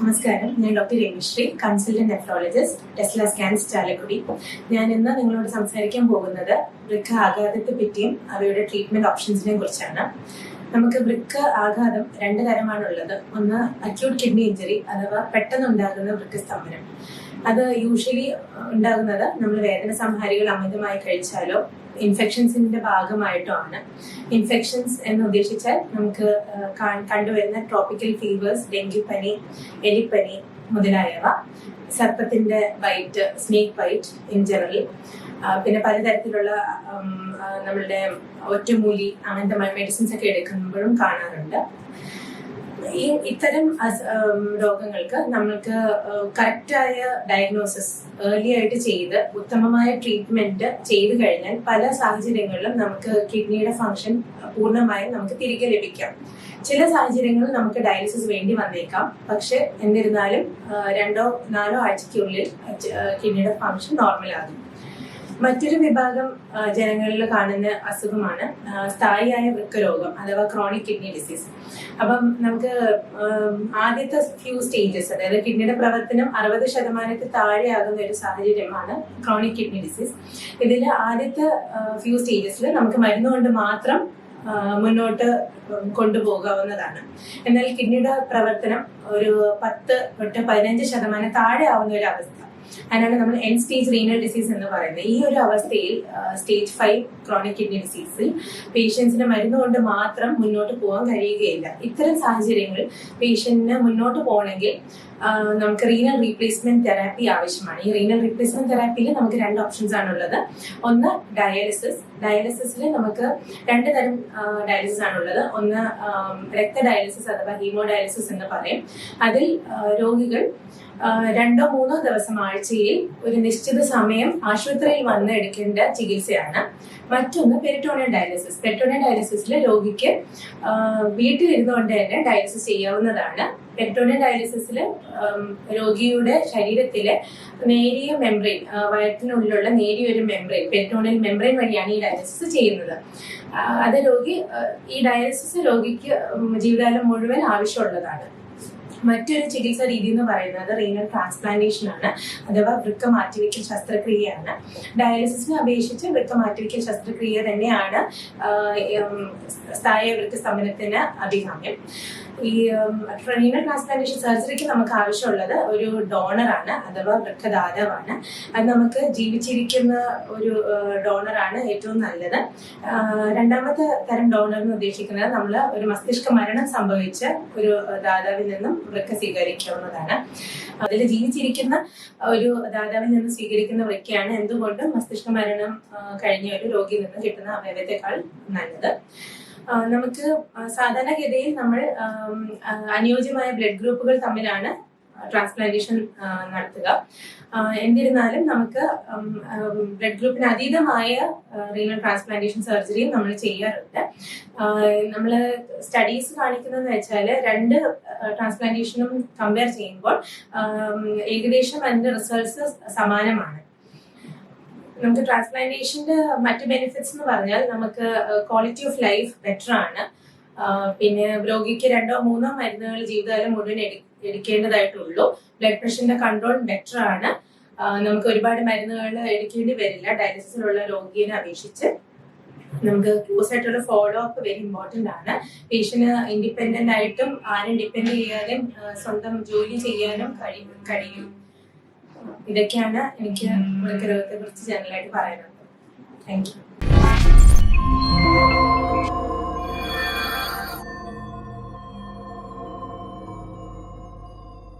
നമസ്കാരം, ഞാൻ doctor Rameshri, consultant nephrologist, Tesla scans Chalakudy. ഞാൻ ഇന്ന് നിങ്ങളോട് സംസാരിക്കാൻ പോകുന്നത് വൃക്ക ആഘാതത്തെ പറ്റിയും അവയുടെ ട്രീറ്റ്മെന്റ് ഓപ്ഷൻസിനെ കുറിച്ചാണ്. നമുക്ക് വൃക്ക ആഘാതം രണ്ട് തരമാണുള്ളത്. ഒന്ന് അക്യൂട്ട് കിഡ്നി ഇഞ്ചറി അഥവാ പെട്ടെന്നുണ്ടാകുന്ന വൃക്കസ്തംഭനം. അത് യൂഷ്വലി ഉണ്ടാകുന്നത് നമ്മൾ വേദന സംഹാരികൾ അമിതമായി കഴിച്ചാലോ ഇൻഫെക്ഷൻസിന്റെ ഭാഗമായിട്ടോ ആണ്. ഇൻഫെക്ഷൻസ് എന്ന് ഉദ്ദേശിച്ചാൽ നമുക്ക് കണ്ടുവരുന്ന ട്രോപ്പിക്കൽ ഫീവേഴ്സ്, ഡെങ്കിപ്പനി, എലിപ്പനി മുതലായവ, സർപ്പത്തിന്റെ bite, snake bite in general, പിന്നെ പലതരത്തിലുള്ള നമ്മളുടെ ഒറ്റമൂലി അങ്ങനത്തെ മെഡിസിൻസ് ഒക്കെ എടുക്കുമ്പോഴും കാണാറുണ്ട്. ഇത്തരം രോഗങ്ങൾക്ക് നമ്മൾക്ക് കറക്റ്റായ ഡയഗ്നോസിസ് ഏർലി ആയിട്ട് ചെയ്ത് ഉത്തമമായ ട്രീറ്റ്മെന്റ് ചെയ്തു കഴിഞ്ഞാൽ പല സാഹചര്യങ്ങളിലും നമുക്ക് കിഡ്നിയുടെ ഫംഗ്ഷൻ പൂർണ്ണമായും നമുക്ക് തിരികെ ലഭിക്കാം. ചില സാഹചര്യങ്ങളിൽ നമുക്ക് ഡയാലിസിസ് വേണ്ടി വന്നേക്കാം. പക്ഷെ എന്നിരുന്നാലും 2-4 ആഴ്ചയ്ക്കുള്ളിൽ കിഡ്നിയുടെ ഫംഗ്ഷൻ നോർമൽ ആകും. മറ്റൊരു വിഭാഗം ജനങ്ങളിൽ കാണുന്ന അസുഖമാണ് സ്ഥായിയായ വൃക്കരോഗം അഥവാ ക്രോണിക് കിഡ്നി ഡിസീസ്. അപ്പം നമുക്ക് ആദ്യത്തെ ഫ്യൂ സ്റ്റേജസ്, അതായത് കിഡ്നിയുടെ പ്രവർത്തനം 60% താഴെയാകുന്ന ഒരു സാഹചര്യമാണ് ക്രോണിക് കിഡ്നി ഡിസീസ്. ഇതിൽ ആദ്യത്തെ ഫ്യൂ സ്റ്റേജസിൽ നമുക്ക് മരുന്നുകൊണ്ട് മാത്രം മുന്നോട്ട് കൊണ്ടുപോകാവുന്നതാണ്. എന്നാൽ കിഡ്നിയുടെ പ്രവർത്തനം ഒരു 10-15% താഴെ ആവുന്ന ഒരു അവസ്ഥ, അതിനാണ് നമ്മൾ എൻഡ് സ്റ്റേജ് റീനൽ ഡിസീസ് എന്ന് പറയുന്നത്. ഈ ഒരു അവസ്ഥയിൽ സ്റ്റേജ് 5 ക്രോണിക് കിഡ്നി ഡിസീസിൽ പേഷ്യൻസിന് മരുന്നുകൊണ്ട് മാത്രം മുന്നോട്ട് പോകാൻ കഴിയുകയില്ല. ഇത്തരം സാഹചര്യങ്ങളിൽ പേഷ്യന്റിന് മുന്നോട്ട് പോകണമെങ്കിൽ നമുക്ക് റീനൽ റീപ്ലേസ്മെന്റ് തെറാപ്പി ആവശ്യമാണ്. ഈ റീനൽ റീപ്ലേസ്മെന്റ് തെറാപ്പിയിൽ നമുക്ക് 2 ഓപ്ഷൻസ് ആണുള്ളത്. ഒന്ന് ഡയാലിസിസ്. ഡയാലിസിസിൽ നമുക്ക് 2 തരം ഡയാലിസിസ് ആണുള്ളത്. ഒന്ന് രക്ത ഡയാലിസിസ് അഥവാ ഹീമോ ഡയാലിസിസ് എന്ന് പറയും. അതിൽ രോഗികൾ 2-3 ദിവസം ആഴ്ചയിൽ ഒരു നിശ്ചിത സമയം ആശുപത്രിയിൽ വന്ന് എടുക്കേണ്ട ചികിത്സയാണ്. മറ്റൊന്ന് പെരിറ്റോണിയൽ ഡയാലിസിസ്. പെരിറ്റോണിയൽ ഡയാലിസിസിൽ രോഗിക്ക് വീട്ടിലിരുന്നുകൊണ്ട് തന്നെ ഡയാലിസിസ് ചെയ്യാവുന്നതാണ്. പെരിറ്റോണിയൽ ഡയാലിസിസിൽ രോഗിയുടെ ശരീരത്തിലെ നേരിയ മെംബ്രെയിൻ, വയറ്റിനുള്ളിലുള്ള നേരിയൊരു മെംബ്രെയിൻ, പെരിറ്റോണിയൽ മെംബ്രെയിൻ വഴിയാണ് ഈ ഡയാലിസിസ് ചെയ്യുന്നത്. അത് ഈ ഡയാലിസിസ് രോഗിക്ക് ജീവിതകാലം മുഴുവൻ ആവശ്യമുള്ളതാണ്. മറ്റൊരു ചികിത്സാ രീതി എന്ന് പറയുന്നത് റീനൽ ട്രാൻസ്പ്ലാന്റേഷൻ ആണ്, അഥവാ വൃക്ക മാറ്റിവെക്കൽ ശസ്ത്രക്രിയയാണ്. ഡയാലിസിസിനെ അപേക്ഷിച്ച് വൃക്ക മാറ്റിവെക്കൽ ശസ്ത്രക്രിയ തന്നെയാണ് സ്ഥായി വൃക്കസ്തംഭനത്തിന് അഭികാമ്യം. ഈ റീനൽ ട്രാൻസ്പ്ലാന്റേഷൻ സർജറിക്ക് നമുക്ക് ആവശ്യമുള്ളത് ഒരു ഡോണറാണ്, അഥവാ വൃക്കദാതാവാണ്. അത് നമുക്ക് ജീവിച്ചിരിക്കുന്ന ഒരു ഡോണറാണ് ഏറ്റവും നല്ലത്. രണ്ടാമത്തെ തരം ഡോണർ എന്ന് ഉദ്ദേശിക്കുന്നത് നമ്മൾ ഒരു മസ്തിഷ്ക മരണം സംഭവിച്ച ഒരു ദാതാവിൽ നിന്നും വൃക്ക സ്വീകരിക്കാവുന്നതാണ്. അതിൽ ജീവിച്ചിരിക്കുന്ന ഒരു ദാതാവിൽ നിന്ന് സ്വീകരിക്കുന്ന വൃക്കയാണ് എന്തുകൊണ്ടും മസ്തിഷ്ക മരണം കഴിഞ്ഞ ഒരു രോഗിയിൽ നിന്ന് കിട്ടുന്ന അവയവത്തെക്കാൾ നല്ലത്. നമുക്ക് സാധാരണഗതിയിൽ നമ്മൾ അനുയോജ്യമായ ബ്ലഡ് ഗ്രൂപ്പുകൾ തമ്മിലാണ് ട്രാൻസ്പ്ലാന്റേഷൻ നടത്തുക. എന്നിരുന്നാലും നമുക്ക് ബ്ലഡ് ഗ്രൂപ്പിന് അതീതമായ റീനൽ ട്രാൻസ്പ്ലാന്റേഷൻ സർജറിയും നമ്മൾ ചെയ്യാറുണ്ട്. നമ്മൾ സ്റ്റഡീസ് കാണിക്കുന്നതെന്ന് വെച്ചാൽ 2 ട്രാൻസ്പ്ലാന്റേഷനും കമ്പയർ ചെയ്യുമ്പോൾ ഏകദേശം അതിന്റെ റിസൾട്ട്സ് സമാനമാണ്. നമുക്ക് ട്രാൻസ്പ്ലാന്റേഷന്റെ മറ്റ് ബെനിഫിറ്റ്സ് എന്ന് പറഞ്ഞാൽ നമുക്ക് ക്വാളിറ്റി ഓഫ് ലൈഫ് ബെറ്റർ ആണ്. പിന്നെ രോഗിക്ക് 2-3 മരുന്നുകൾ ജീവിതകാലം മുഴുവൻ എടുക്കേണ്ടതായിട്ടുള്ളൂ. ബ്ലഡ് പ്രഷറിന്റെ കൺട്രോൾ ബെറ്റർ ആണ്. നമുക്ക് ഒരുപാട് മരുന്നുകൾ എടുക്കേണ്ടി വരില്ല ഡയാലിസിസിലുള്ള രോഗിയെ അപേക്ഷിച്ച്. നമുക്ക് ക്ലോസ് ആയിട്ടുള്ള ഫോളോ അപ്പ് വെരി ഇമ്പോർട്ടന്റ് ആണ്. പേഷ്യന്റ് ഇൻഡിപെൻഡന്റ് ആയിട്ടും ആരും ഡിപ്പെൻഡ് ചെയ്യാനും സ്വന്തം ജോലി ചെയ്യാനും കഴിയും. ഇതൊക്കെയാണ് എനിക്ക് വൃക്കരോഗത്തെ കുറിച്ച് ജനറലായിട്ട് പറയാനുള്ളത്. Thank you.